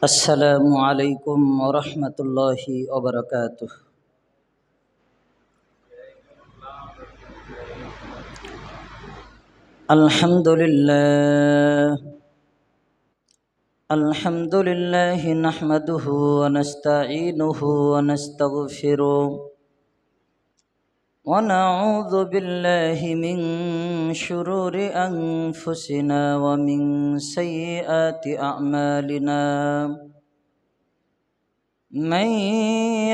السلام عليكم ورحمة الله وبركاته. الحمد لله نحمده ونستعينه ونستغفره ونعوذ بالله من شرور أنفسنا ومن سيئات أعمالنا. من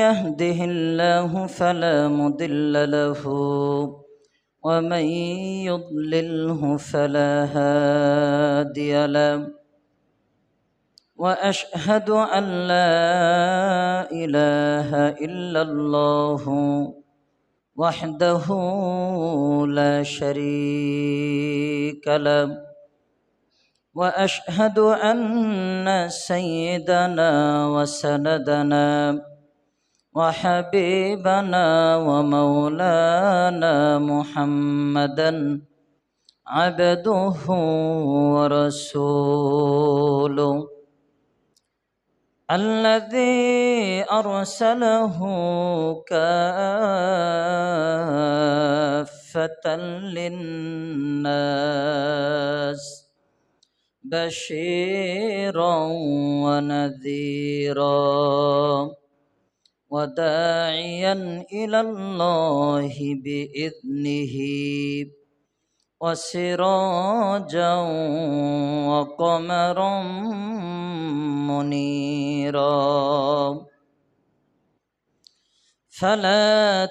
يهده الله فلا مضل له ومن يضلله فلا هادي له، وأشهد أن لا إله إلا الله وحده لا شريك له، وأشهد أن سيدنا وسندنا وحبيبنا ومولانا محمدا عبده ورسوله الذي أرسله كافة للناس بشيرا ونذيرا وداعيا إلى الله بإذنه وسراجا وقمرا منيرا. فلا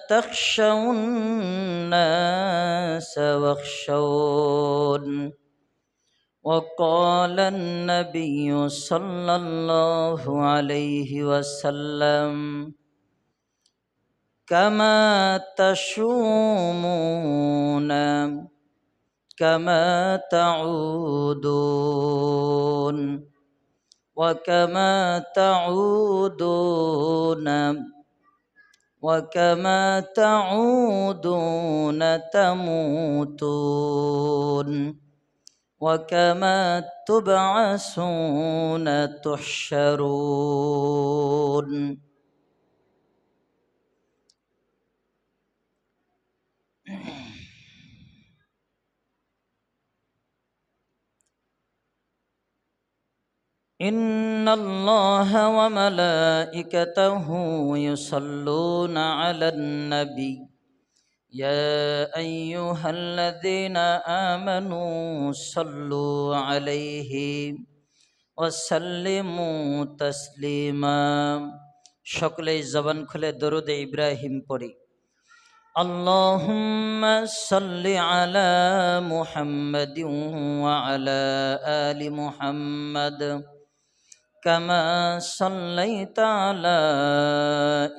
تخشوا الناس واخشون. وقال النبي صلى الله عليه وسلم: كما تشومون كما تعودون، وكما تعودون وكما تعودون تموتون، وكما تبعثون تحشرون. إن الله وملائكته يصلون على النبي يا أيها الذين آمنوا صلوا عليه وسلموا تسليما। সকলে জবান খুলে দরুদ ইব্রাহিম পড়ি। اللهم صل على محمد وعلى آل محمد كما صليت على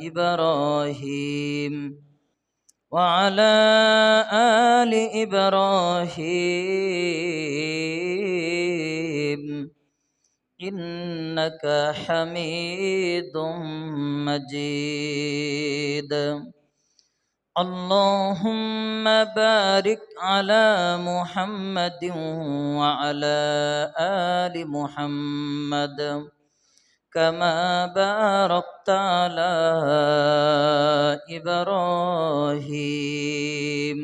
إبراهيم وعلى آل إبراهيم إنك حميد مجيد. اللهم بارك على محمد وعلى آل محمد كما باركت على إبراهيم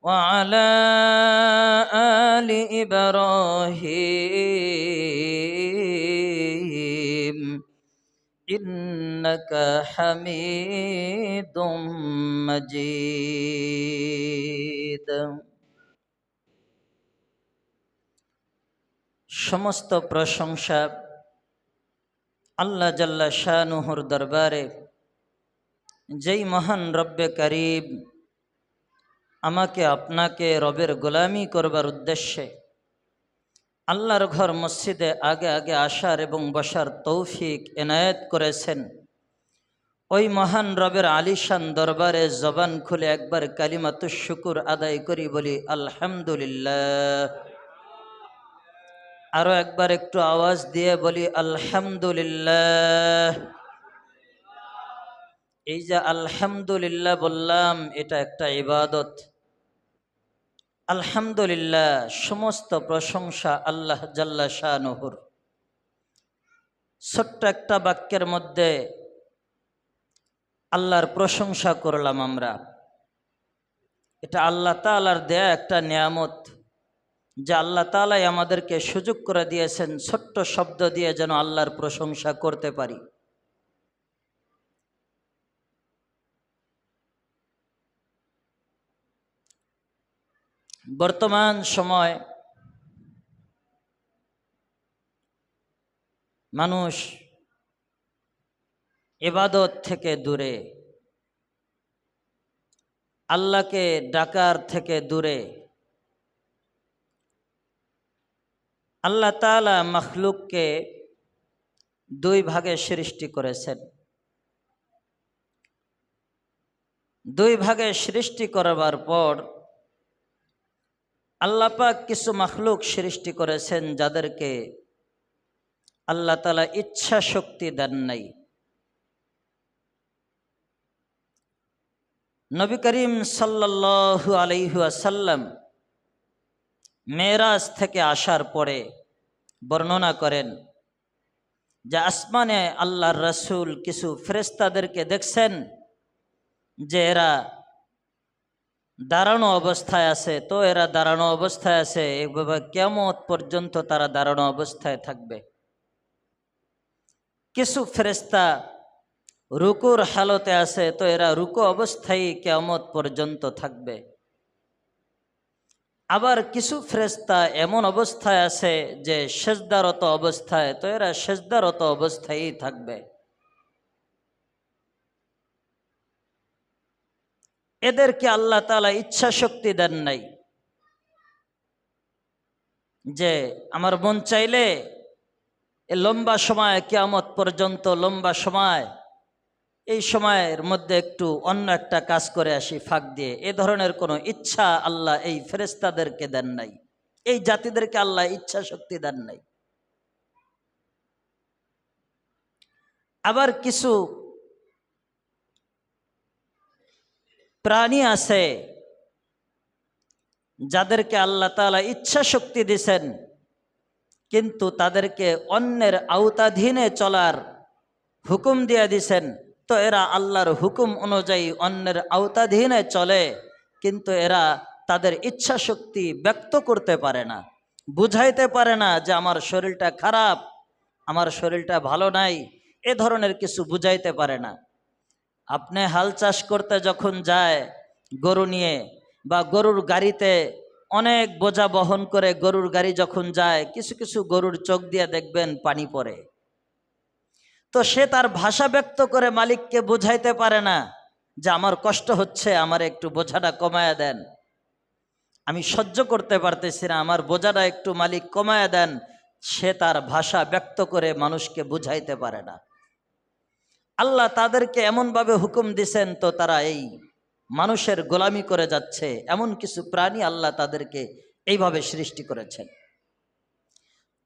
وعلى آل إبراهيم إنك حميد مجيد. সমস্ত প্রশংসা আল্লাহ জাল্লা শানুহুর দরবারে, যেই মহান রব্বে করিম আমাকে আপনাকে রবের গোলামি করবার উদ্দেশ্যে আল্লাহর ঘর মসজিদে আগে আগে আসার এবং বসার তৌফিক এনায়েত করেছেন, ওই মহান রবের আলিশান দরবারে জবান খুলে একবার কালিমাতুশ শুকুর আদায় করি, বলি আলহামদুলিল্লাহ। আরো একবার একটু আওয়াজ দিয়ে বলি আলহামদুলিল্লাহ। এই যে আলহামদুলিল্লাহ বললাম, এটা একটা ইবাদত। আলহামদুলিল্লাহ, সমস্ত প্রশংসা আল্লাহ জাল্লা শানুহুর। ছোট্ট একটা বাক্যের মধ্যে আল্লাহর প্রশংসা করলাম আমরা। এটা আল্লাহ তাআলার দেয়া একটা নিয়ামত, যে আল্লাহ তাআলাই আমাদেরকে সুযোগ করে দিয়েছেন ছোট্ট শব্দ দিয়ে যেন আল্লাহর প্রশংসা করতে পারি। বর্তমান সময় মানুষ ইবাদত থেকে দূরে, আল্লাহকে ডাকার থেকে দূরে। আল্লাহ তাআলা মখলুককে দুই ভাগে সৃষ্টি করেছেন। দুই ভাগে সৃষ্টি করবার পর আল্লাহ পাক কিছু মখলুক সৃষ্টি করেছেন যাদেরকে আল্লাহ তাআলা ইচ্ছা শক্তি দেন নাই। নবী করিম সাল্লাল্লাহু আলাইহি ওয়াসাল্লাম মেরাজ থেকে আসার পরে বর্ণনা করেন যে আসমানে আল্লাহর রাসূল কিছু ফেরেশতাদেরকে দেখছেন যে এরা দাঁড়ানো অবস্থায় আছে। তো এরা দাঁড়ানো অবস্থায় আছে, এভাবে কিয়ামত পর্যন্ত তারা দাঁড়ানো অবস্থায় থাকবে। কিছু ফেরেশতা রুকুর হালতে আছে, তো এরা রুকু অবস্থায় কিয়ামত পর্যন্ত থাকবে। আবার কিছু ফেরেশতা এমন অবস্থায় আছে যে সেজদারত অবস্থায়, তো এরা সেজদারত অবস্থায়ই থাকবে। এদেরকে আল্লাহ তাআলা ইচ্ছা শক্তি দেন নাই যে আমার মন চাইলে এ লম্বা সময় কিয়ামত পর্যন্ত লম্বা সময়, এই সময়ের মধ্যে একটু অন্য একটা কাজ করে আসি ফাঁক দিয়ে, এ ধরনের কোনো ইচ্ছা আল্লাহ এই ফেরেশতাদেরকে দেন নাই। এই জাতিদেরকে আল্লাহ ইচ্ছা শক্তি দেন নাই। আবার কিছু প্রাণী আছে যাদেরকে আল্লাহ তাআলা ইচ্ছা শক্তি দিয়েছেন, কিন্তু তাদেরকে অন্যের আওতাধীনে চলার হুকুম দিয়ে দিছেন। তো এরা আল্লাহর হুকুম অনুযায়ী অন্যের আওতাধীনে চলে, কিন্তু এরা তাদের ইচ্ছা শক্তি ব্যক্ত করতে পারে না, বুঝাইতে পারে না যে আমার শরীরটা খারাপ, আমার শরীরটা ভালো নাই, এ ধরনের কিছু বুঝাইতে পারে না। আপনি হাল চাষ করতে যখন যায় গরু নিয়ে, বা গরুর গাড়িতে অনেক বোঝা বহন করে গরুর গাড়ি যখন যায়, কিছু কিছু গরুর চোখ দিয়ে দেখবেন পানি পড়ে। তো সে তার ভাষা ব্যক্ত করে মালিককে বুঝাইতে পারে না যে আমার কষ্ট হচ্ছে, আমার একটু বোঝাটা কমায়া দেন, আমি সহ্য করতে পারতেছি না, আমার বোঝাটা একটু মালিক কমায়া দেন। সে তার ভাষা ব্যক্ত করে মানুষকে বুঝাইতে পারে না। আল্লাহ তাদেরকে এমনভাবে হুকুম দিছেন, তো তারা এই মানুষের গোলামি করে যাচ্ছে। এমন কিছু প্রাণী আল্লাহ তাদেরকে এইভাবে সৃষ্টি করেছেন।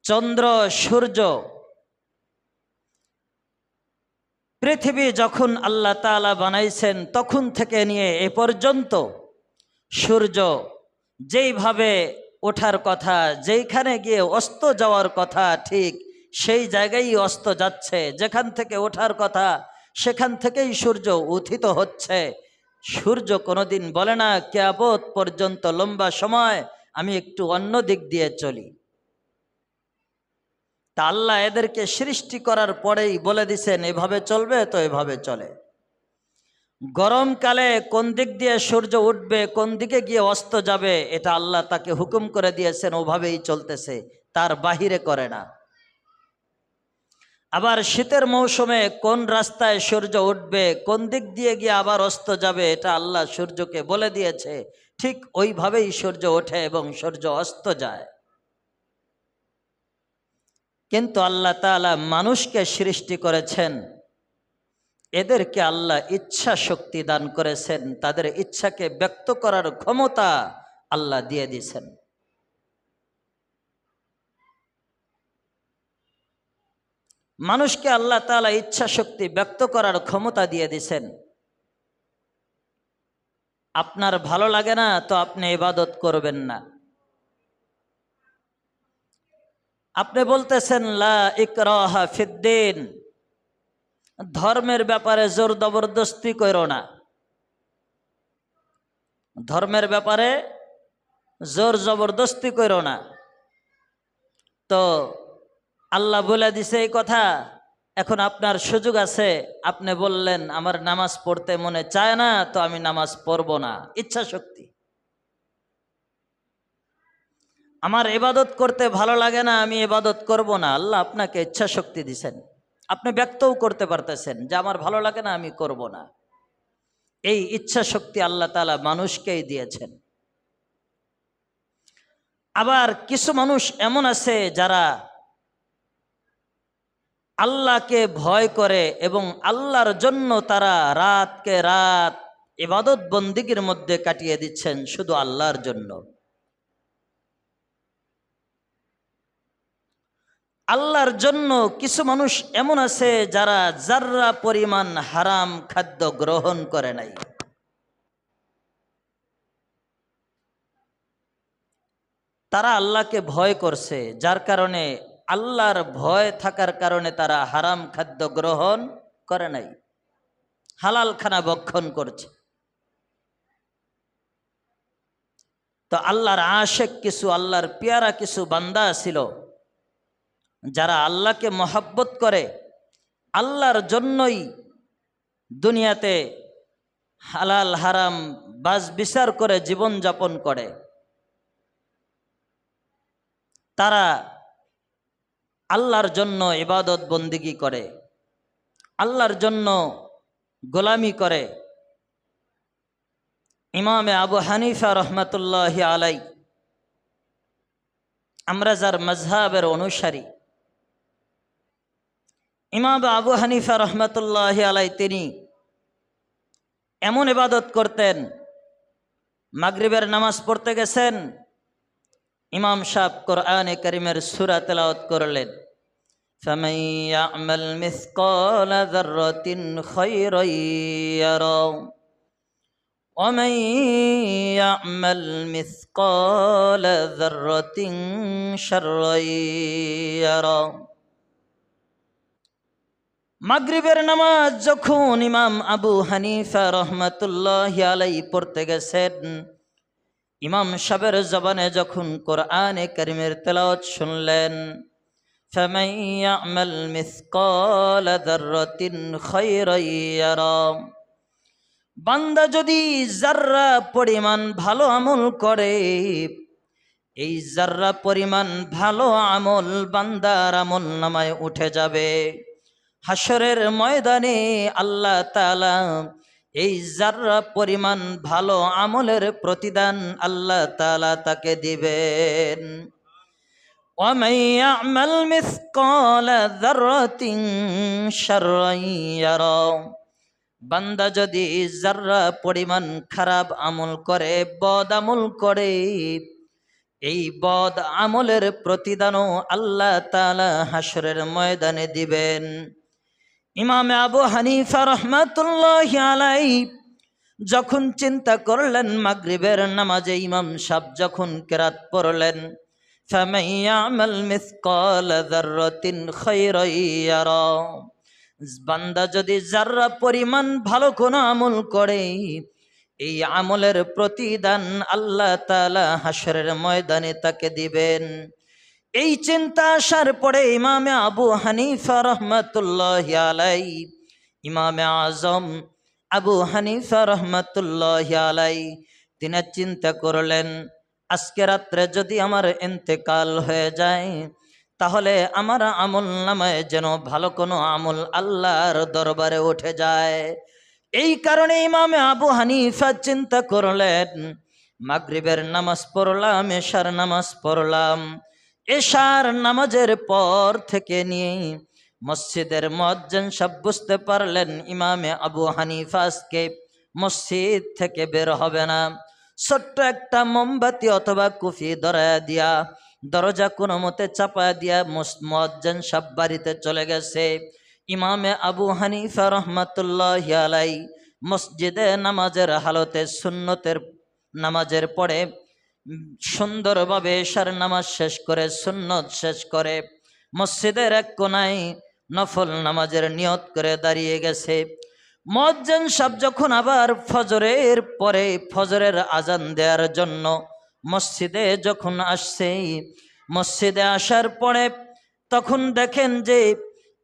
চন্দ্র সূর্য, পৃথিবী যখন আল্লাহ তাআলা বানাইছেন তখন থেকে নিয়ে এ পর্যন্ত সূর্য যেইভাবে ওঠার কথা, যেইখানে গিয়ে অস্ত যাওয়ার কথা, ঠিক সেই জায়গায় অস্ত যাচ্ছে। যেখান থেকে ওঠার কথা সেখান থেকেই সূর্য উত্থিত হচ্ছে। সূর্য কোনোদিন বলে না কিয়ামত পর্যন্ত লম্বা সময় আমি একটু অন্য দিক দিয়ে চলি। তা আল্লাহ এদেরকে সৃষ্টি করার পরেই বলে দিছেন এভাবে চলবে, তো এভাবে চলে। গরমকালে কোন দিক দিয়ে সূর্য উঠবে, কোন দিকে গিয়ে অস্ত যাবে, এটা আল্লাহ তাকে হুকুম করে দিয়েছেন, ওভাবেই চলতেছে, তার বাহিরে করে না। আবার শীতের মৌসুমে কোন রাস্তায় সূর্য উঠবে, কোন দিক দিয়ে গিয়ে আবার অস্ত যাবে, এটা আল্লাহ সূর্যকে বলে দিয়েছে। ঠিক ওইভাবেই সূর্য ওঠে এবং সূর্য অস্ত যায়। কিন্তু আল্লাহ তাআলা মানুষকে সৃষ্টি করেছেন, এদেরকে আল্লাহ ইচ্ছা শক্তি দান করেছেন, তাদের ইচ্ছাকে ব্যক্ত করার ক্ষমতা আল্লাহ দিয়ে দিয়েছেন। মানুষকে আল্লাহ তাআলা ইচ্ছা শক্তি ব্যক্ত করার ক্ষমতা দিয়ে দিয়েছেন। আপনার ভালো লাগে না তো আপনি ইবাদত করবেন না। আপনি বলতেছেন লা ইকরাহা ফিদ্দিন, ধর্মের ব্যাপারে জোর জবরদস্তি করো না, ধর্মের ব্যাপারে জোর জবরদস্তি করো না। তো আল্লাহ বলে দিছে এই কথা। এখন আপনার সুযোগ আছে, আপনি বললেন আমার নামাজ পড়তে মনে চায় না, তো আমি নামাজ পড়ব না, ইচ্ছা শক্তি। আমার ইবাদত করতে ভালো লাগে না, আমি ইবাদত করব না, আল্লাহ আপনাকে ইচ্ছা শক্তি দিছেন। আপনি ব্যক্তও করতে পারতেছেন যে আমার ভালো লাগে না, আমি করব না। এই ইচ্ছা শক্তি আল্লাহ তাআলা মানুষকেই দিয়েছেন। আবার কিছু মানুষ এমন আছে যারা আল্লাহকে ভয় করে এবং আল্লাহর জন্য তারা রাতকে রাত ইবাদত বন্দিগির মধ্যে কাটিয়ে দিচ্ছেন, শুধু আল্লাহর জন্য। আল্লাহর জন্য কিছু মানুষ এমন আছে যারা যার্রা পরিমাণ হারাম খাদ্য গ্রহণ করে নাই। তারা আল্লাহকে ভয় করছে, যার কারণে আল্লাহর ভয় থাকার কারণে তারা হারাম খাদ্য গ্রহণ করে নাই, হালাল খানা ভক্ষণ করছে। তো আল্লাহর আশেক কিছু, আল্লাহর পেয়ারা কিছু বান্দা ছিল যারা আল্লাহকে মহব্বত করে, আল্লাহর জন্যই দুনিয়াতে হালাল হারাম বাজ বিচার করে জীবন যাপন করে। তারা আল্লাহর জন্য ইবাদত বন্দিগি করে, আল্লাহর জন্য গোলামি করে। ইমামে আবু হানিফা রহমতুল্লাহ আলাই, আমরা যার মজহাবের অনুসারী, ইমাম আবু হানিফা রহমতুল্লাহ আলাই তিনি এমন ইবাদত করতেন, মাগরিবের নামাজ পড়তে গেছেন, ইমাম সাহেব কোরআনে কারিমের সূরা তেলাওয়াত করলেন, ফামান ইয়ামাল মিসকালা যাররাতিন খায়রান ইয়ারা ওয়া মান ইয়ামাল মিসকালা যাররাতিন শাররান ইয়ারা। মাগরিবের নামাজ যখন ইমাম আবু হানিফা রহমতুল্লাহ আলাই পড়তে গেছেন, ইমাম সাহেবের জবানে যখন কোরআনে কারিমের তেলাওয়াত শুনলেন, ফামান ইয়ামাল মিসকালা যাররাতিন খায়রান ইয়ারা, বান্দা যদি যাররা পরিমাণ ভালো আমল করে, এই যাররা পরিমাণ ভালো আমল বান্দার আমল নামায় উঠে যাবে। হাসরের ময়দানে আল্লাহ তাআলা এই যাররা পরিমাণ ভালো আমলের প্রতিদান আল্লাহ তাআলা তাকে দিবেন। ওয়া মান ইয়ামাল মিসকালা যাররাতিন শাররান ইয়ারা, বান্দা যদি যাররা পরিমাণ খারাপ আমল করে, বদ আমল করে, এই বদ আমলের প্রতিদানও আল্লাহ তাআলা হাসরের ময়দানে দিবেন। ইমামে আবু হানিফা রহমাতুল্লাহি আলাইহি যখন চিন্তা করলেন, মাগরিবের নামাজে ইমাম সাহেব যখন কেরাত পড়লেন, ফামান ইয়ামাল মিসকালা যাররাতিন খায়রান ইয়ারা, বান্দা যদি যাররা পরিমাণ ভালো কোনো আমল করে, এই আমলের প্রতিদান আল্লাহ তাআলা হাসরের ময়দানে তাকে দিবেন। এই চিন্তা আসার পরে ইমামে আবু হানিফা রহমতুল্লাহ আলাই, ইমামে আজম আবু হানিফা রহমতুল্লাহ আলাই, তিনি চিন্তা করলেন, আজকে রাত্রে যদি আমার ইন্তেকাল হয়ে যায়, তাহলে আমার আমল নামায় যেন ভালো কোনো আমল আল্লাহর দরবারে উঠে যায়। এই কারণে ইমামে আবু হানিফা চিন্তা করলেন, মাগরিবের নামাজ পড়লাম, এশার নামাজ পড়লাম, এশার নামাজের পর থেকে নিয়ে মসজিদের মুয়াজ্জিন সব বুঝতে পারলেন ইমামে আবু হানিফা আজকে মসজিদ থেকে বের হবে না। ছোট্ট একটা মোমবাতি অথবা কুফি ধরায়া দিয়া, দরজা কোনো মতে চাপা দিয়া মুয়াজ্জিন সব বাড়িতে চলে গেছে। ইমামে আবু হানিফা রহমতুল্লাহ আলাই মসজিদে নামাজের হালতে সুন্নতের নামাজের পরে সুন্দরভাবে এশার নামাজ শেষ করে সুন্নত শেষ করে মসজিদের এক কোনায় নফল নামাজের নিয়ত করে দাঁড়িয়ে গেছে। মুয়াজ্জিন সাহেব যখন আবার ফজরের পরে ফজরের আজান দেওয়ার জন্য মসজিদে যখন আসছে, মসজিদে আসার পরে তখন দেখেন যে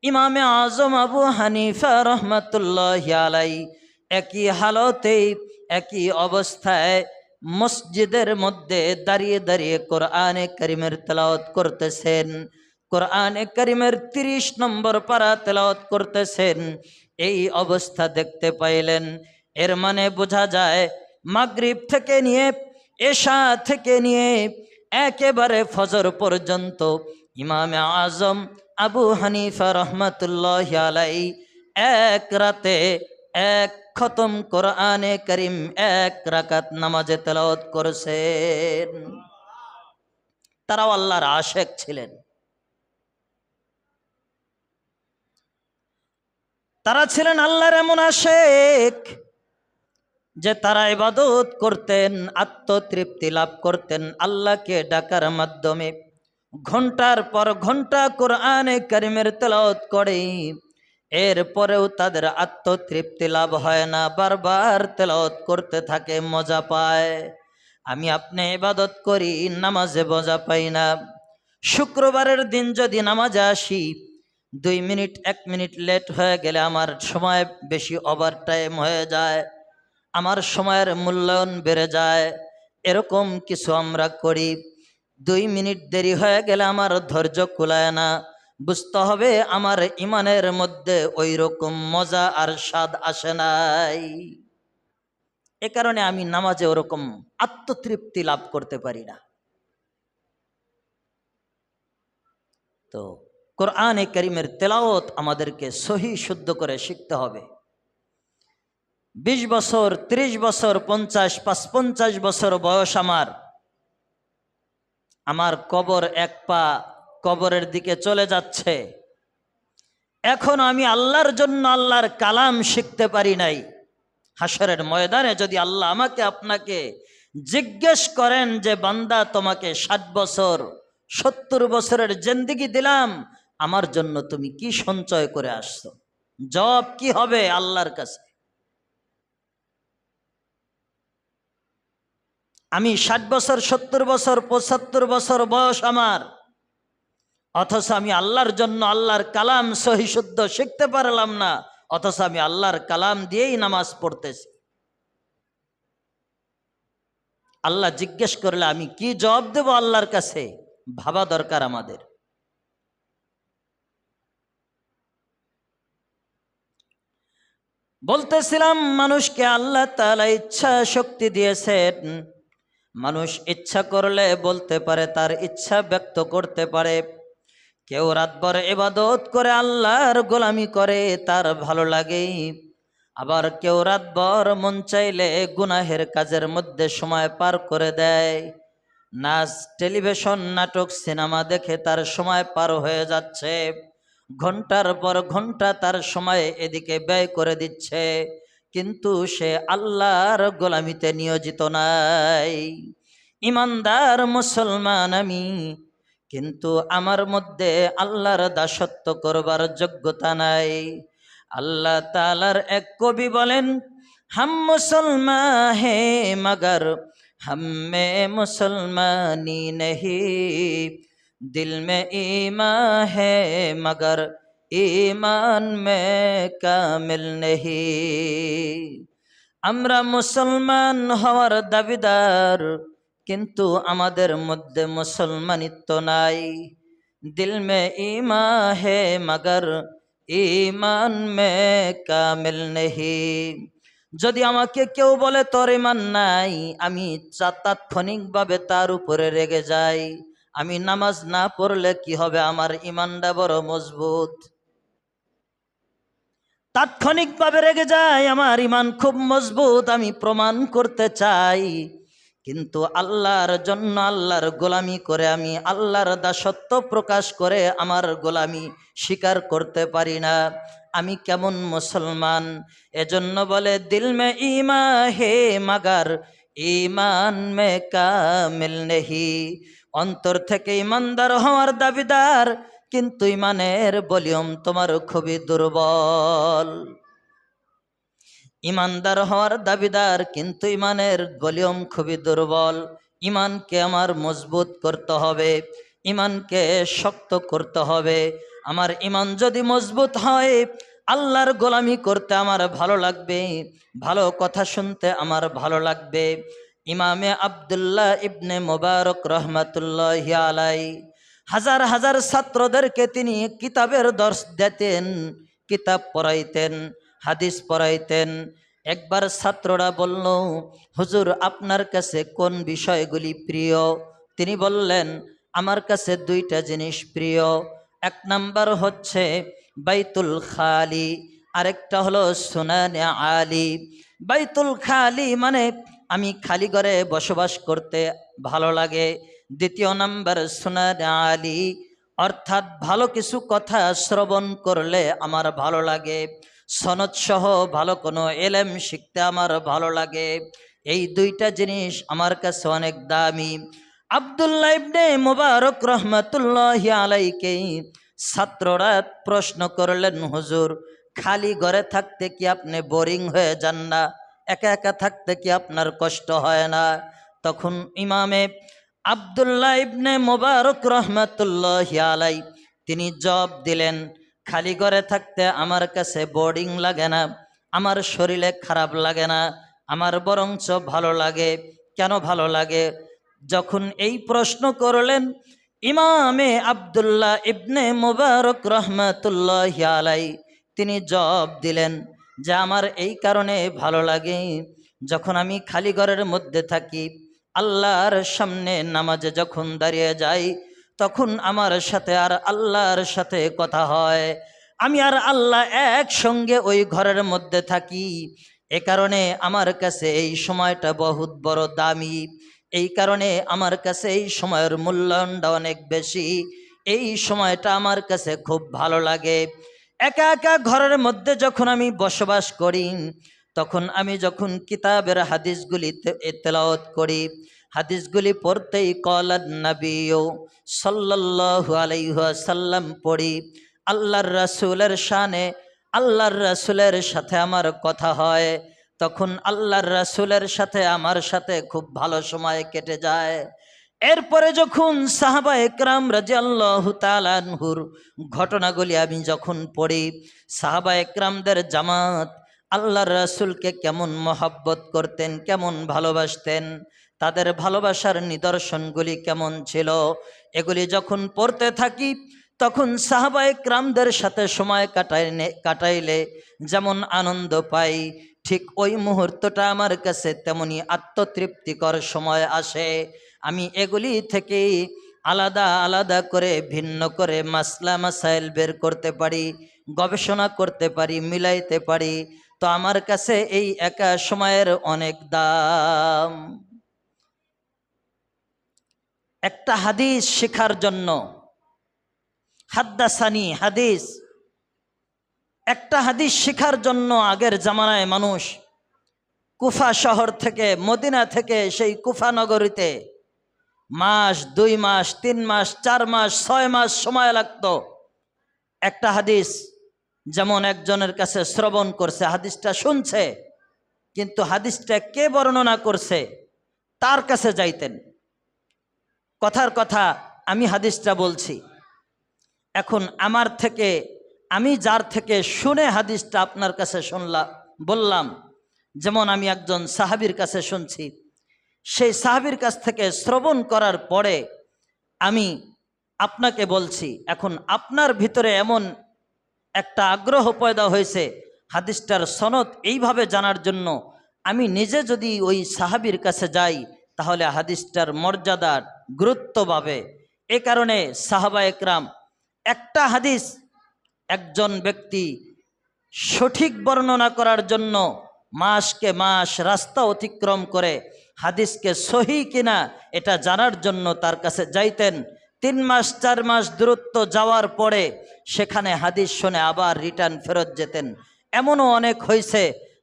ইমামে আজম আবু হানিফা রহমাতুল্লাহি আলাইহি একই হালতে একই অবস্থায় মসজিদের মধ্যে দাঁড়িয়ে দাঁড়িয়ে কোরআনে কারিমের তেলাওয়াত করতেছেন। কোরআনে কারিমের 30 নম্বর পারা তেলাওয়াত করতেছেন। এই অবস্থা দেখতে পাইলেন। এর মানে বোঝা যায় মাগরিব থেকে নিয়ে এশা থেকে নিয়ে একেবারে ফজর পর্যন্ত ইমামে আজম আবু হানিফা রহমাতুল্লাহি আলাইহি এক রাতে এক খতম কোরআনে করিম এক রাকাত নামাজে তেলাওয়াত করেছেন। তারাও আল্লাহর আশেক ছিলেন। তারা ছিলেন আল্লাহর এমন আশেক যে তারা ইবাদত করতেন, আত্মতৃপ্তি লাভ করতেন আল্লাহকে ডাকার মাধ্যমে। ঘন্টার পর ঘন্টা কোরআনে কারিমের তেলাওয়াত করে, এরপরেও তাদের আত্মতৃপ্তি লাভ হয় না, বারবার তেলাওয়াত করতে থাকে, মজা পায়। আমি আপনি ইবাদত করি, নামাজে মজা পাই না। শুক্রবারের দিন যদি নামাজে আসি, 2 মিনিট 1 মিনিট লেট হয়ে গেলে আমার সময় বেশি ওভার টাইম হয়ে যায়, আমার সময়ের মূল্যায়ন বেড়ে যায়। এরকম কিছু আমরা করি। 2 মিনিট দেরি হয়ে গেলে আমার ধৈর্য কুলায় না। বুঝতে হবে আমার ইমানের মধ্যে ওই রকম মজা আর স্বাদ আসে নাই। এ কারণে আমি নামাজে ওরকম আত্মতৃপ্তি লাভ করতে পারি না। তো কোরআনে কারিমের তেলাওয়াত আমাদেরকে সহি শুদ্ধ করে শিখতে হবে। 20 বছর 30 বছর 50 বছর বয়স আমার কবর এক পা কবরের দিকে চলে যাচ্ছে। এখন আমি আল্লাহর জন্য আল্লাহর কালাম শিখতে পারি নাই। হাসরের ময়দানে যদি আল্লাহ আমাকে আপনাকে জিজ্ঞেস করেন যে বান্দা তোমাকে 60 বছর 70 বছরের জিন্দেগি দিলাম, আমার জন্য তুমি কি সঞ্চয় করে আসছো, জবাব কি হবে আল্লাহর কাছে? আমি 60 বছর 70 বছর 75 বছর বয়স আমার, অথচ আমি আল্লাহর জন্য আল্লাহর কালাম সহি শুদ্ধ শিখতে পারলাম না, অথচ আমি আল্লাহর কালাম দিয়েই নামাজ পড়তেছি। আল্লাহ জিজ্ঞেস করলে আমি কি জবাব দেব আল্লাহর কাছে? ভাবা দরকার আমাদের। বলতেছিলাম মানুষকে আল্লাহ তাআলা ইচ্ছা শক্তি দিয়েছেন। মানুষ ইচ্ছা করলে বলতে পারে, তার ইচ্ছা ব্যক্ত করতে পারে। কেউ রাতভর ইবাদত করে আল্লাহর গোলামি করে, তার ভালো লাগে। আবার কেউ রাতভর মন চাইলে গুনাহের কাজের মধ্যে সময় পার করে দেয়। নাচ, টেলিভিশন, নাটক, সিনেমা দেখে তার সময় পার হয়ে যাচ্ছে। ঘন্টার পর ঘন্টা তার সময় এদিকে ব্যয় করে দিচ্ছে, কিন্তু সে আল্লাহর গোলামিতে নিয়োজিত নাই। ইমানদার মুসলমান আমি, কিন্তু আমার মধ্যে আল্লাহর দাসত্ব করবার যোগ্যতা নাই। আল্লাহ তাআলার এক কবি বলেন, হাম মুসলমান হে মগর हम में मुसलमानी नहीं, दिल में ईमान है मगर ईमान में कामिल नहीं। আমরা মুসলমান হওয়ার দাবিদার, কিন্তু আমাদের মধ্যে মুসলমানিত্ব নাই। দিল মে ঈমান হে মগর ঈমান মে কামিল নেহি। যদি আমাকে কেউ বলে তোর ঈমান নাই, আমি তাৎক্ষণিকভাবে তার উপরে রেগে যাই। আমি নামাজ না পড়লে কি হবে? আমার ঈমানটা বড় মজবুত। তাৎক্ষণিকভাবে রেগে যায়, আমার ঈমান খুব মজবুত, আমি প্রমাণ করতে চাই। কিন্তু আল্লাহর জন্য আল্লাহর গোলামি করে, আমি আল্লাহর দাসত্ব প্রকাশ করে আমার গোলামি স্বীকার করতে পারি না। আমি কেমন মুসলমান? এজন্য বলে দিল মে ঈমান হে মগর ईमान में कामिल नहीं। অন্তর থেকে ইমানদার হওয়ার দাবিদার, কিন্তু ইমানের ভলিউম তোমার খুবই দুর্বল। ইমানদার হওয়ার দাবিদার, কিন্তু ইমানের ভলিউম খুবই দুর্বল। ইমানকে আমার মজবুত করতে হবে, ইমানকে শক্ত করতে হবে। আমার ইমান যদি মজবুত হয়, আল্লাহর গোলামি করতে আমার ভালো লাগবে, ভালো কথা শুনতে আমার ভালো লাগবে। ইমামে আব্দুল্লাহ ইবনে মুবারক রহমাতুল্লাহি আলাইহি হাজার হাজার ছাত্রদেরকে তিনি কিতাবের দর্শ দিতেন, কিতাব পড়াইতেন, হাদিস পড়াইতেন। একবার ছাত্ররা বলল, হুজুর আপনার কাছে কোন বিষয়গুলি প্রিয়? তিনি বললেন, আমার কাছে দুইটা জিনিস প্রিয়। এক নাম্বার হচ্ছে বাইতুল খালি, আরেকটা হলো সুনানে আলী। বাইতুল খালি মানে আমি খালি ঘরে বসবাস করতে ভালো লাগে। দ্বিতীয় নাম্বার সুনানে আলী, অর্থাৎ ভালো কিছু কথা শ্রবণ করলে আমার ভালো লাগে, সনদ সহ ভালো কোনো এলেম শিখতে আমার ভালো লাগে। এই দুইটা জিনিস আমার কাছে অনেক দামি। আব্দুল্লাহ ইবনে মুবারক রহমাতুল্লাহি আলাইহি ছাত্ররা প্রশ্ন করলেন, হুজুর খালি ঘরে থাকতে কি আপনি বোরিং হয়ে যান না? একা একা থাকতে কি আপনার কষ্ট হয় না? তখন ইমামে আব্দুল্লাহ ইবনে মুবারক রহমাতুল্লাহি আলাইহি তিনি জবাব দিলেন, খালি ঘরে থাকতে আমার কাছে বোরিং লাগে না, আমার শরীরে খারাপ লাগে না, আমার বরঞ্চ ভালো লাগে। কেন ভালো লাগে? যখন এই প্রশ্ন করলেন, ইমামে আব্দুল্লাহ ইবনে মুবারক রহমাতুল্লাহি আলাইহি তিনি জবাব দিলেন যে আমার এই কারণে ভালো লাগে, যখন আমি খালি ঘরের মধ্যে থাকি, আল্লাহর সামনে নামাজে যখন দাঁড়িয়ে যাই, তখন আমার সাথে আর আল্লাহর সাথে কথা হয়। আমি আর আল্লাহ একসঙ্গে ওই ঘরের মধ্যে থাকি। এ কারণে আমার কাছে এই সময়টা বহুত বড় দামি। এই কারণে আমার কাছে এই সময়ের মূল্যায়নটা অনেক বেশি। এই সময়টা আমার কাছে খুব ভালো লাগে। একা একা ঘরের মধ্যে যখন আমি বসবাস করি, তখন আমি যখন কিতাবের হাদিসগুলি তেলাওয়াত করি, হাদিসগুলি পড়তেই কলান নবিয়্যু সাল্লাল্লাহু আলাইহি ওয়াসাল্লাম পড়ি, আল্লাহর রাসূলের শানে, আল্লাহর রাসূলের সাথে আমার কথা হয়, তখন আল্লাহর রাসূলের সাথে আমার সাথে খুব ভালো সময় কেটে যায়। এরপরে যখন সাহাবা একরাম রাদিয়াল্লাহু তাআলা আনহুর ঘটনাগুলি আমি যখন পড়ি, সাহাবা একরামদের জামাত আল্লাহর রাসূলকে কেমন মহব্বত করতেন, কেমন ভালোবাসতেন, তাদের ভালোবাসার নিদর্শনগুলি কেমন ছিল, এগুলি যখন পড়তে থাকি, তখন সাহাবা একরামদের সাথে সময় কাটাইলে যেমন আনন্দ পাই, ঠিক ওই মুহূর্তটা আমার কাছে তেমনি আত্মতৃপ্তিকর সময় আসে। আমি এগুলি থেকে আলাদা আলাদা করে, ভিন্ন করে মাসলা মাসাইল বের করতে পারি, গবেষণা করতে পারি, মিলাইতে পারি। তো আমার কাছে এই একা সময়ের অনেক দাম। একটা হাদিস শেখার জন্য, হাদ্দাসানি হাদিস, একটা হাদিস শেখার জন্য আগের জামানায় মানুষ কুফা শহর থেকে, মদিনা থেকে সেই কুফা নগরীতে মাস, 2 মাস, 3 মাস, 4 মাস, 6 মাস সময় লাগতো। একটা হাদিস যেমন একজনের কাছে শ্রবণ করছে, হাদিসটা শুনছে, কিন্তু হাদিসটা কে বর্ণনা করছে তার কাছে যাইতেন। কথার কথা আমি হাদিসটা বলছি, এখন আমার থেকে, আমি যার থেকে শুনে হাদিসটা আপনার কাছে বললাম, যেমন আমি একজন সাহাবীর কাছে শুনছি, সেই সাহাবীর কাছ থেকে শ্রবণ করার পরে আমি আপনাকে বলছি। এখন আপনার ভিতরে এমন একটা আগ্রহ পয়দা হয়েছে হাদিসটার সনদ এইভাবে জানার জন্য, আমি নিজে যদি ওই সাহাবীর কাছে যাই তাহলে হাদিসটার মর্যাদা, গুরুত্ব পাবে। এ কারণে সাহাবা একরাম একটা হাদিস একজন ব্যক্তি সঠিক বর্ণনা করার জন্য মাসকে মাস রাস্তা অতিক্রম করে হাদিসকে সহি কিনা এটা জানার জন্য তার কাছে যাইতেন। 3 মাস 4 মাস দূরত্ব যাওয়ার পরে সেখানে হাদিস শুনে আবার রিটার্ন ফেরত যেতেন। এমনও অনেক হয়েছে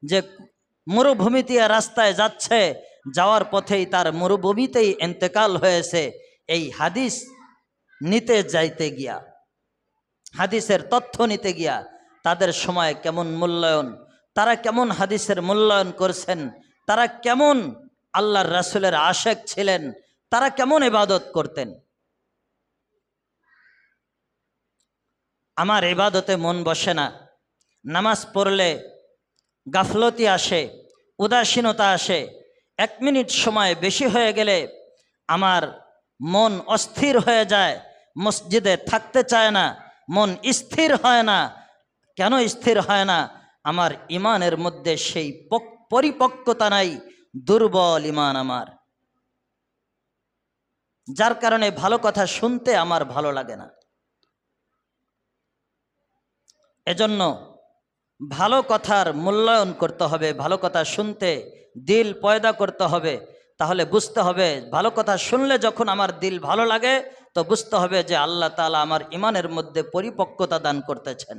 যে মরুভূমিতে রাস্তায় যাচ্ছে, যাওয়ার পথেই তার মরুভূমিতেই ইন্তেকাল হয়েছে। এই হাদিস নিতে যাইতে গিয়া, হাদিসের তথ্য নিতে গিয়া তাদের সময় কেমন মূল্যায়ন, তারা কেমন হাদিসের মূল্যায়ন করছেন, তারা কেমন আল্লাহর রাসূলের আশেক ছিলেন, তারা কেমন ইবাদত করতেন। আমার ইবাদতে মন বসে না, নামাজ পড়লে গাফলতি আসে, উদাসীনতা আসে, 1 মিনিট সময় বেশি হয়ে গেলে আমার মন অস্থির হয়ে যায়, মসজিদে থাকতে চায় না, মন স্থির হয় না। কেন স্থির হয় না? আমার ইমানের মধ্যে সেই পরিপক্কতা নাই, দুর্বল ইমান আমার, যার কারণে ভালো কথা শুনতে আমার ভালো লাগে না। এজন্য ভালো কথার মূল্যায়ন করতে হবে, ভালো কথা শুনতে দিল পয়দা করতে হবে। তাহলে বুঝতে হবে, ভালো কথা শুনলে যখন আমার দিল ভালো লাগে, তো বুঝতে হবে যে আল্লাহ তাআলা আমার ইমানের মধ্যে পরিপক্কতা দান করতেছেন।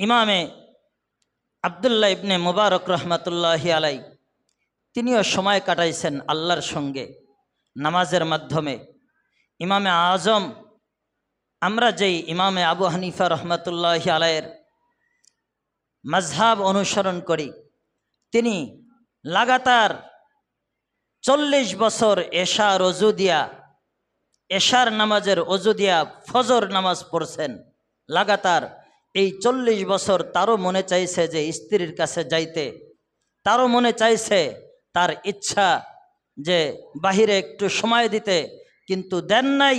ইমামে আব্দুল্লাহ ইবনে মুবারক রহমাতুল্লাহি আলাই, তিনিও সময় কাটাইছেন আল্লাহর সঙ্গে নামাজের মাধ্যমে। ইমামে আজম, আমরা যেই ইমামে আবু হানিফা রহমাতুল্লাহি আলাইয়ের মাযহাব অনুসরণ করি, তিনি লাগাতার 40 বছর এশার অজু দিয়া, এশার নামাজের অজু দিয়া ফজর নামাজ পড়ছেন লাগাতার। এই 40 বছর তারও মনে চাইছে যে স্ত্রীর কাছে যাইতে, তারও মনে চাইছে, তার ইচ্ছা যে বাহিরে একটু সময় দিতে, কিন্তু দেন নাই,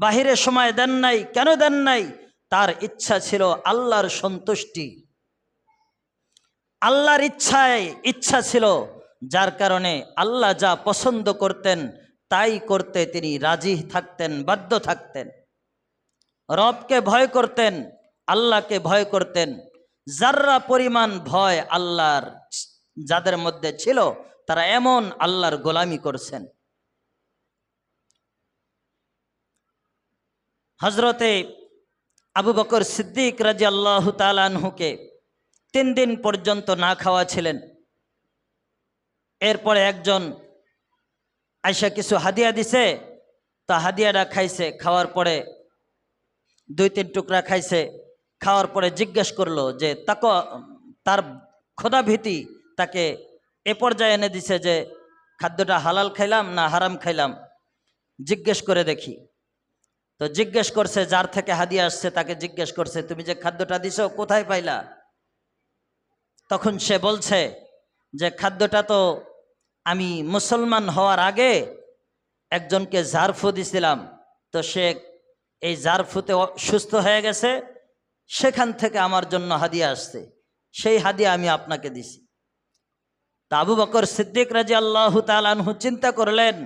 বাহিরে সময় দেন নাই। কেন দেন নাই? তার ইচ্ছা ছিল আল্লাহর সন্তুষ্টি, আল্লাহর ইচ্ছা ছিল, যার কারণে আল্লাহ যা পছন্দ করতেন তাই করতে তিনি রাজি থাকতেন, বাধ্য থাকতেন। রবকে ভয় করতেন, আল্লাহকে ভয় করতেন। যার্রা পরিমাণ ভয় আল্লাহর যাদের মধ্যে ছিল, তারা এমন আল্লাহর গোলামি করছেন। হজরতে আবু বকর সিদ্দিক রাদিয়াল্লাহু তাআলা আনহুকে 3 দিন পর্যন্ত না খাওয়া ছিলেন। এরপরে একজন আয়সা কিছু হাদিয়া দিছে, তা হাদিয়াটা খাইছে, খাওয়ার পরে 2-3 টুকরা খাইছে। খাওয়ার পরে জিজ্ঞেস করলো যে তার খোদা ভীতি তাকে এ পর্যায়ে এনে দিছে যে খাদ্যটা হালাল খাইলাম না হারাম খাইলাম, জিজ্ঞেস করে দেখি। তো জিজ্ঞেস করছে, যার থেকে হাদিয়া আসছে তাকে জিজ্ঞেস করছে, তুমি যে খাদ্যটা দিছো কোথায় পাইলা? তখন সে বলছে যে খাদ্যটা তো আমি মুসলমান হওয়ার আগে একজনকে ঝাড়ফু দিছিলাম, তো সে এই ঝাড়ফুতে সুস্থ হয়ে গেছে, সেখান থেকে আমার জন্য হাদিয়া আসছে, সেই হাদিয়া আমি আপনাকে দিছি। তা আবু বকর সিদ্দিক রাদিয়াল্লাহু তাআলা আনহু চিন্তা করলেন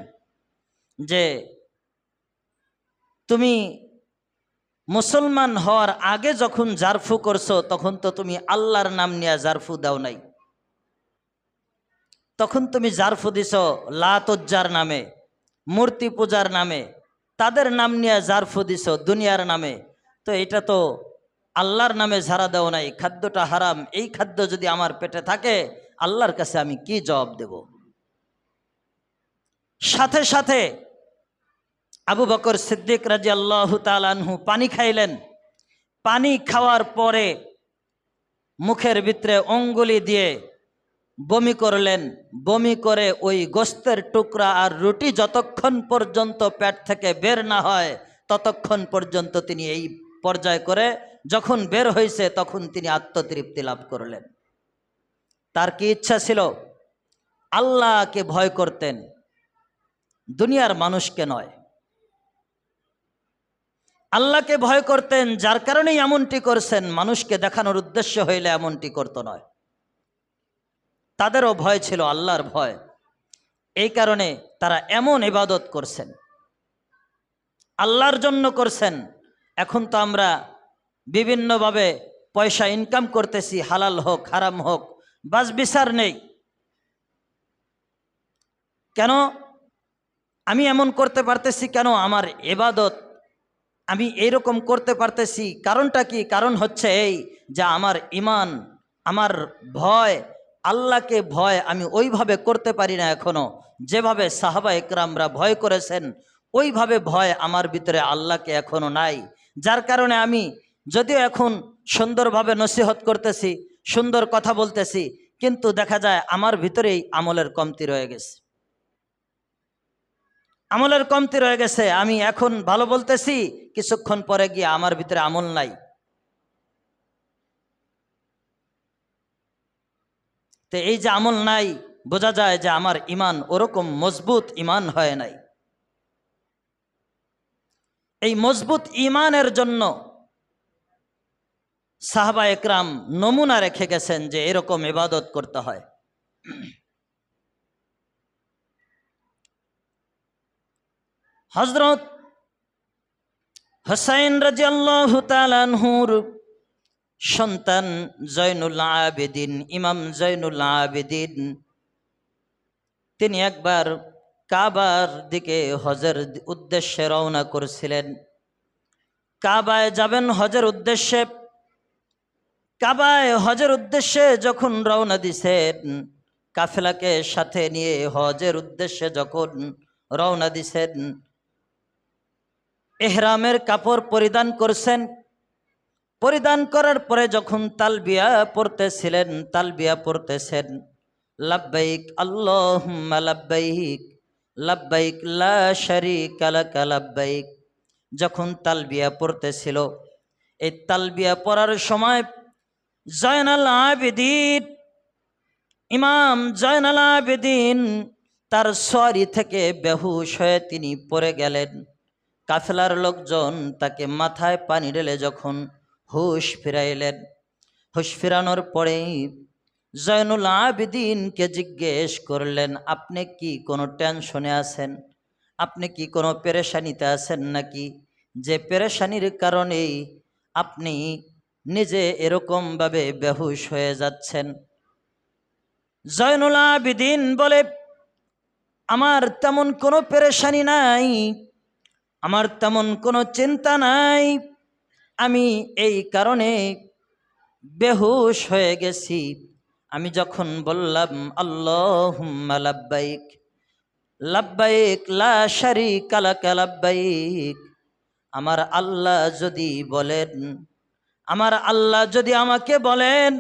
যে তুমি মুসলমান হওয়ার আগে যখন জারফু করছো, তখন তো তুমি আল্লাহর নাম নিয়ে জারফু দাও নাই, তখন তুমি জারফু দিছো লাত উজ্জার নামে, মূর্তি পূজার নামে, তাদের নাম নিয়ে জারফু দিছো দুনিয়ার নামে। তো এটা তো আল্লাহর নামে ঝাড়া দাও নাই, খাদ্যটা হারাম। এই খাদ্য যদি আমার পেটে থাকে, আল্লাহর কাছে আমি কি জবাব দেব? সাথে সাথে আবু বকর সিদ্দিক রাদিয়াল্লাহু তাআলা আনহু পানি খাইলেন। পানি খাওয়ার পরে মুখের ভিতরে অঙ্গুলি দিয়ে বমি করলেন। বমি করে ওই গোস্তের টুকরা আর রুটি যতক্ষণ পর্যন্ত পেট থেকে বের না হয়, ততক্ষণ পর্যন্ত তিনি এই পর্যায় করে, যখন বের হয়েছে তখন তিনি আত্মতৃপ্তি লাভ করলেন। তার কি ইচ্ছা ছিল? আল্লাহকে ভয় করতেন, দুনিয়ার মানুষকে নয়। আল্লাহকে ভয় করতেন, যার কারণেই এমনটি করছেন। মানুষকে দেখানোর উদ্দেশ্য হইলে এমনটি করত নয়। তাদেরও ভয় ছিল আল্লাহর ভয়, এই কারণে তারা এমন ইবাদত করছেন, আল্লাহর জন্য করছেন। এখন তো আমরা বিভিন্নভাবে পয়সা ইনকাম করতেছি, হালাল হোক হারাম হোক, বাস বিচার নেই। কেন আমি এমন করতে পারতেছি? কেন আমার ইবাদত আমি এইরকম করতে পারতেছি? কারণটা কি? কারণ হচ্ছে এই যে আমার ইমান, আমার ভয়, আল্লাহকে ভয় আমি ওইভাবে করতে পারি না এখনো, যেভাবে সাহাবা একরামরা ভয় করেছেন ওইভাবে ভয় আমার ভিতরে আল্লাহকে এখনো নাই। যার কারণে আমি যদিও এখন সুন্দরভাবে নসিহত করতেছি, সুন্দর কথা বলতেছি, কিন্তু দেখা যায় আমার ভিতরেই আমলের কমতি রয়ে গেছে, আমলের কমতি রয়ে গেছে। আমি এখন ভালো বলতেছি, কিছুক্ষণ পরে গিয়ে আমার ভিতরে আমল নাই। তো এই যে আমল নাই, বোঝা যায় যে আমার ইমান ওরকম মজবুত ইমান হয় নাই। এই মজবুত ইমানের জন্য সাহাবা একরাম নমুনা রেখে গেছেন যে এরকম ইবাদত করতে হয়। হযরত হুসাইন রাদিয়াল্লাহু তাআলা আনহুর সন্তান জয়নুল আবেদিন, ইমাম জয়নুল আবেদিন, তিনি একবার কাবার দিকে হজের উদ্দেশ্যে রওনা করেছিলেন। কাবায় যাবেন হজের উদ্দেশ্যে। কাবায় হজের উদ্দেশ্যে যখন রওনা দিছেন, কাফেলাকে সাথে নিয়ে হজের উদ্দেশ্যে যখন রওনা দিছেন, ইহরামের কাপড় পরিধান করছেন। পরিধান করার পরে যখন তালবিয়া পড়তেছিলেন, তালবিয়া পড়তেছেন, লাব্বাইক আল্লাহুম্মা লাব্বাইক, লাব্বাইক লা শারীকা লাকা লাব্বাইক, যখন তালবিয়া পড়তেছিল, এই তালবিয়া পড়ার সময় জয়নাল আবেদিন, ইমাম জয়নাল আবেদিন তার সওয়ারি থেকে বেহুশ হয়ে তিনি পড়ে গেলেন। কাফেলার লোকজন তাকে মাথায় পানি ঢেলে যখন হুশ ফিরাইলেন, হুশ ফিরানোর পরেই জয়নুল আবেদিনকে জিজ্ঞেস করলেন, আপনি কি কোনো টেনশনে আছেন? আপনি কি কোনো পেরেশানিতে আছেন নাকি? যে পেরেশানির কারণেই আপনি নিজে এরকমভাবে বেহুশ হয়ে যাচ্ছেন? জয়নুল আবেদিন বলে, আমার তেমন কোনো পেরেশানি নাই, আমার তেমন কোনো চিন্তা নাই, আমি এই কারণে বেহুশ হয়ে গেছি। আমি যখন বললাম আল্লাহুম্মা লাব্বাইক, লাব্বাইক লা শারীকা লাকা লাব্বাইক, আমার আল্লাহ যদি বলেন, আমার আল্লাহ যদি আমাকে বলেন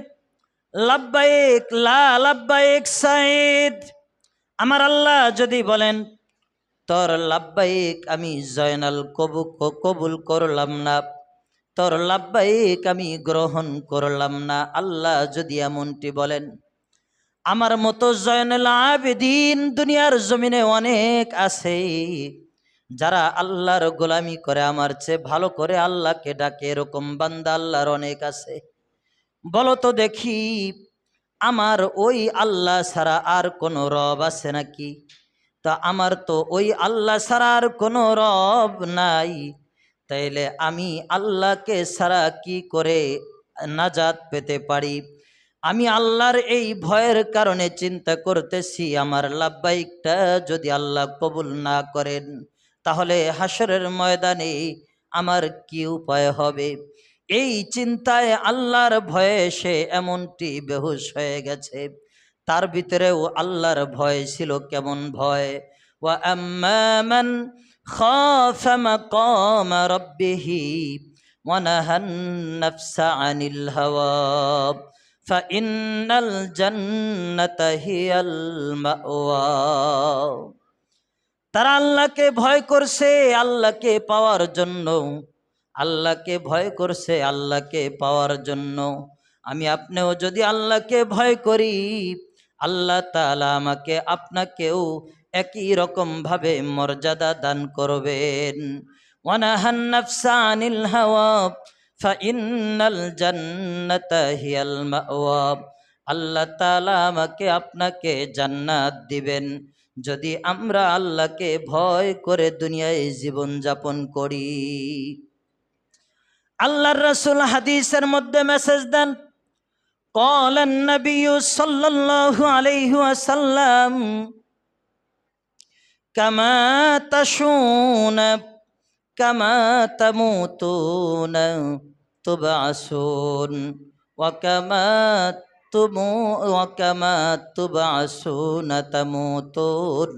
লাব্বাইক লা লাব্বাইক সাইদ, আমার আল্লাহ যদি বলেন তোর লাব্বাইক আমি জয়নাল কবুল করলাম না, তোর লাব্বাইক আমি গ্রহণ করলাম না, আল্লাহ যদি এমনটি বলেন, আমার মতো জয়নুল আবেদিন দুনিয়ার জমিনে অনেক আছে যারা আল্লাহর গোলামি করে, আমার চেয়ে ভালো করে আল্লাহকে ডাকে, এরকম বান্দা আল্লাহর অনেক আছে। বলো তো দেখি, আমার ওই আল্লাহ ছাড়া আর কোনো রব আছে নাকি? তা আমার তো ওই আল্লাহ ছাড়া আর কোনো রব নাই, তাইলে আমি আল্লাহকে ছাড়া কি করে নাজাত পেতে পারি? আমি আল্লাহর এই ভয়ের কারণে চিন্তা করতেছি, আমার লাব্বাইকটা যদি আল্লাহ কবুল না করেন তাহলে হাসরের ময়দানে আমার কি উপায় হবে? এই চিন্তায় আল্লাহর ভয়ে সে এমনটি বেহুশ হয়ে গেছে। তার ভিতরেও আল্লাহর ভয় ছিল কেমন ভয়? ওয়া আম্মা মান খাফা মাকামা রাব্বিহি ওয়া নাহান নাফসা আনিল হাওয়া ফাইন্নাল জান্নাতা হিয়াল মাওয়া। তারা আল্লাহকে ভয় করছে আল্লাহকে পাওয়ার জন্য, আল্লাহকে ভয় করছে আল্লাহকে পাওয়ার জন্য। আমি আপনিও যদি আল্লাহকে ভয় করি, আল্লাহ তাআলা আমাকে আপনাকেও একই রকমভাবে মর্যাদা দান করবেন। ওয়ানাহান নাফসা আনিল হাওয়া ফাইন্নাল জান্নাতা হিয়াল মাওয়া, আল্লাহ তাআলা আমাকে আপনাকে জান্নাত দিবেন যদি আমরা আল্লাহকে ভয় করে দুনিয়ায় জীবন যাপন করি। আল্লাহর রাসূল হাদিসের মধ্যে মেসেজ দেন, ক্বালান নবিয়্যু সাল্লাল্লাহু আলাইহি ওয়াসাল্লাম কামা তাশুনা কামা তামুতুনা তুবআসুন ওয়াকামা ওয়াকামা তুবআসুনা তামুতুন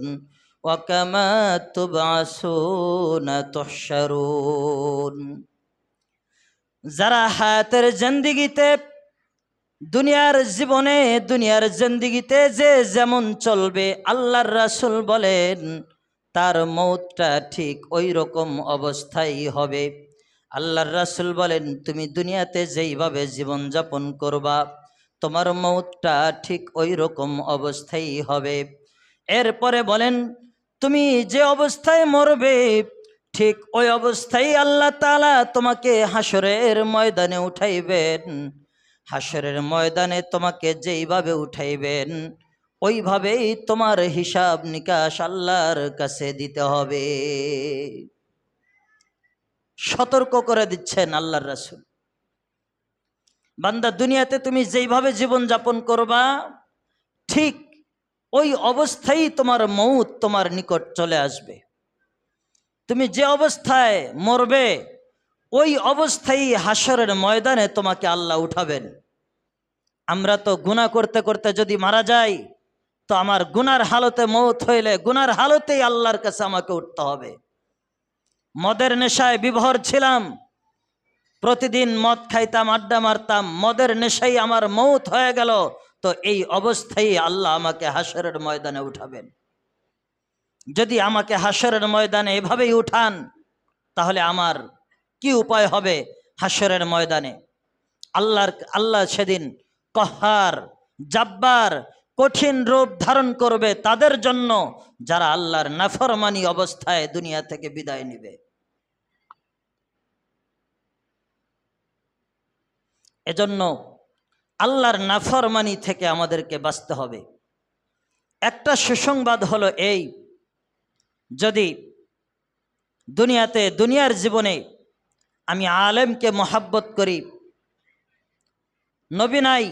ওয়াকামা তুবআসুনা তুহশারুন। যারা হায়াতের জিন্দেগিতে দুনিয়ার জীবনে দুনিয়ার জিন্দেগিতে যে যেমন চলবে, আল্লাহর রাসূল বলেন তার মৌতটা ঠিক ওই রকম অবস্থায় হবে। আল্লাহর রাসূল বলেন তুমি দুনিয়াতে যেইভাবে জীবনযাপন করবা তোমার মৌতটা ঠিক ওই রকম অবস্থায় হবে। এরপরে বলেন তুমি যে অবস্থায় মরবে ঠিক ওই অবস্থায় আল্লাহ তাআলা তোমাকে হাসরের ময়দানে উঠাইবেন। হাসরের ময়দানে তোমাকে যেইভাবে উঠাইবেন ওইভাবেই তোমার হিসাব নিকাশ আল্লাহর কাছে দিতে হবে। সতর্ক করে দিচ্ছেন আল্লাহর রাসূল। বান্দা দুনিয়াতে তুমি যেইভাবে জীবন যাপন করবা ঠিক ওই অবস্থায় তোমার মৌত তোমার নিকট চলে আসবে। তুমি যে অবস্থায় মরবে ওই অবস্থায় হাসরের ময়দানে তোমাকে আল্লাহ উঠাবেন। আমরা তো গুনাহ করতে করতে যদি মারা যাই তো আমার গুনার হালতে মৌত হইলে গুনার হালতেই আল্লাহর কাছে আমাকে উঠতে হবে। মদের নেশায় বিভোর ছিলাম, প্রতিদিন মদ খাইতাম, আড্ডা মারতাম, মদের নেশায় আমার মৌত হয়ে গেল, তো এই অবস্থায় আল্লাহ আমাকে হাসরের ময়দানে উঠাবেন। যদি আমাকে হাসরের ময়দানে এভাবেই উঠান তাহলে আমার কি উপায় হবে হাসরের ময়দানে? আল্লাহ সেদিন কহার জাব্বার কঠিন রূপ ধারণ করবে তাদের জন্য যারা আল্লাহর নাফরমানি অবস্থায় দুনিয়া থেকে বিদায় নেবে। এজন্য আল্লাহর নাফরমানি থেকে আমাদেরকে বাঁচতে হবে। একটা সুসংবাদ হলো এই, যদি দুনিয়ার জীবনে আমি আলেমকে মহাব্বত করি, নবী নাই,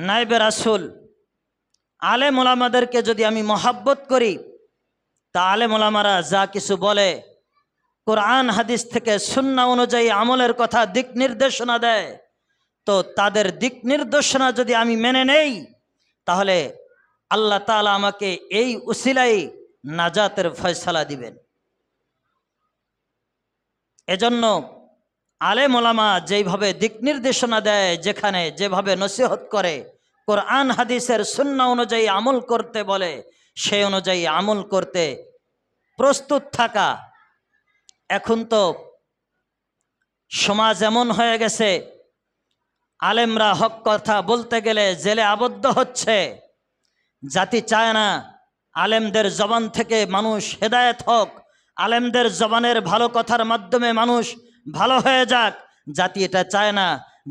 নায়েবে রাসূল, আলেম ওলামাদেরকে যদি আমি মহাব্বত করি তা আলেম ওলামারা যা কিছু বলে কোরআন হাদিস থেকে সুন্নাহ অনুযায়ী আমলের কথা দিক নির্দেশনা দেয়, তো তাদের দিক নির্দেশনা যদি আমি মেনে নেই তাহলে আল্লাহ তাআলা আমাকে এই উসিলাই নাজাতের ফয়সালা দিবেন। এজন্য আলেম ওলামা যেইভাবে দিক নির্দেশনা দেয়, যেখানে যেভাবে নসিহত করে, কোরআন হাদিসের সুন্নাহ অনুযায়ী আমল করতে বলে, সেই অনুযায়ী আমল করতে প্রস্তুত থাকা। এখন তো সমাজ এমন হয়ে গেছে, আলেমরা হক কথা বলতে গেলে জেলে আবদ্ধ হচ্ছে। জাতি চায় না আলেমদের জবান থেকে মানুষ হেদায়েত হোক, আলেমদের জবানের ভালো কথার মাধ্যমে মানুষ ভালো হয়ে যাক, জাতি এটা চায় না।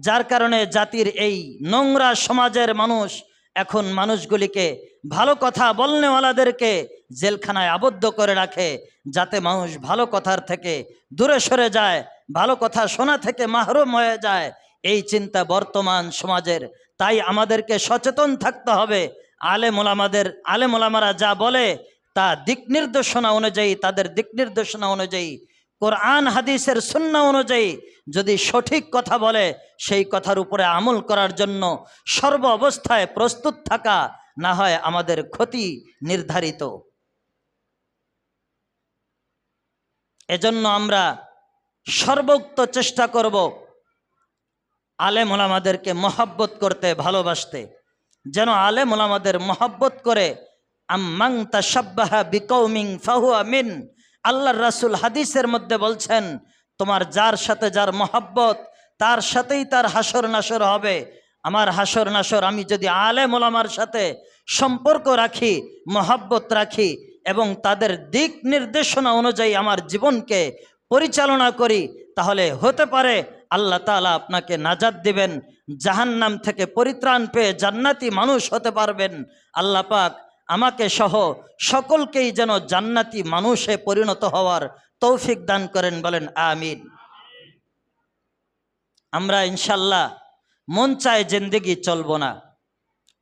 যার কারণে জাতির এই নোংরা সমাজের মানুষ এখন মানুষগুলিকে, ভালো কথা বলনেওয়ালাদেরকে জেলখানায় আবদ্ধ করে রাখে, যাতে মানুষ ভালো কথার থেকে দূরে সরে যায়, ভালো কথা শোনা থেকে মাহরুম হয়ে যায়। এই চিন্তা বর্তমান সমাজের। তাই আমাদেরকে সচেতন থাকতে হবে। আলেম ওলামারা যা বলে তা দিক নির্দেশনা অনুযায়ী, তাদের দিক নির্দেশনা অনুযায়ী, কোরআন হাদিসের সুন্নাহ অনুযায়ী যদি সঠিক কথা বলে সেই কথার উপরে আমল করার জন্য সর্ব অবস্থায় প্রস্তুত থাকা, না হয় আমাদের ক্ষতি নির্ধারিত। এজন্য আমরা সর্বোক্ত চেষ্টা করব আলেম ওলামাদেরকে মহব্বত করতে, ভালোবাসতে, যেন আলেম ওলামাদের মহব্বত করে। আম্মান তাশাব্বাহা বিকৌমিন ফাহুয়া মিন, আল্লাহর রাসূল হাদিসের মধ্যে বলছেন তোমার যার সাথে যার মহব্বত তার সাথেই তার হাসর নাসর হবে। আমার হাসর নাসর আমি যদি আলেম ওলামার সাথে সম্পর্ক রাখি, মহব্বত রাখি এবং তাদের দিক নির্দেশনা অনুযায়ী আমার জীবনকে পরিচালনা করি, তাহলে হতে পারে আল্লাহ তাআলা আপনাকে নাজাত দিবেন, জাহান্নাম থেকে পরিত্রাণ পেয়ে জান্নাতি মানুষ হতে পারবেন। আল্লাহ পাক আমাকে সহ সকলকেই যেন জান্নাতি মানুষে পরিণত হওয়ার তৌফিক দান করেন, বলেন আমিন। আমরা ইনশাল্লাহ মন চায় জিন্দেগি চলবো না,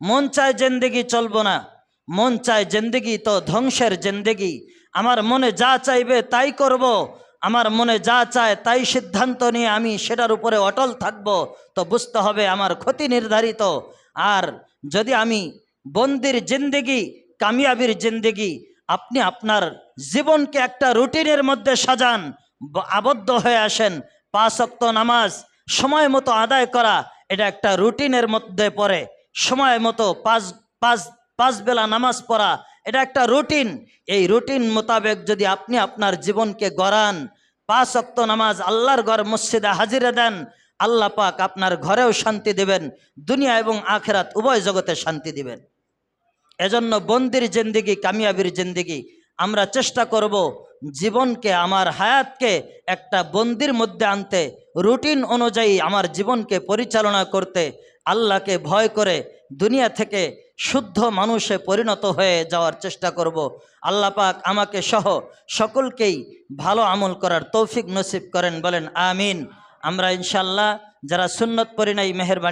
মন চায় জিন্দেগি চলবো না, মন চায় জিন্দেগি তো ধ্বংসের জিন্দেগি। আমার মনে যা চাইবে তাই করব, আমার মনে যা চায় তাই সিদ্ধান্ত নিয়ে আমি সেটার উপরে অটল থাকব, তো বুঝতে হবে আমার ক্ষতি নির্ধারিত। আর যদি আমি বন্দির জিন্দেগি, কামিয়াবির জিন্দেগি, আপনি আপনার জীবনকে একটা রুটিনের মধ্যে সাজান, আবদ্ধ হয়ে আসেন। 5 ওয়াক্ত নামাজ সময় মতো আদায় করা, এটা একটা রুটিনের মধ্যে পড়ে। সময় মতো পাঁচ বেলা নামাজ পড়া, এটা একটা রুটিন। এই রুটিন মোতাবেক যদি আপনি আপনার জীবনকে গড়ান, 5 ওয়াক্ত নামাজ আল্লাহর ঘর মসজিদে হাজিরে দেন, আল্লাহ পাক আপনার ঘরেও শান্তি দেবেন, দুনিয়া এবং আখেরাত উভয় জগতে শান্তি দিবেন। এজন্য বন্দির জিন্দেগি, কামিয়াবির জিন্দেগি, আমরা চেষ্টা করব জীবনকে, আমার হায়াতকে একটা বন্দির মধ্যে আনতে, রুটিন অনুযায়ী আমার জীবনকে পরিচালনা করতে, আল্লাহকে ভয় করে দুনিয়া থেকে শুদ্ধ মানুষে পরিণত হয়ে যাওয়ার চেষ্টা করব। আল্লাহ পাক আমাকে সহ সকলকেই ভালো আমল করার তৌফিক নসিব করেন, বলেন আমিন। আমরা ইনশাল্লাহ যারা সুন্নত পড়ি নাই, মেহেরবানি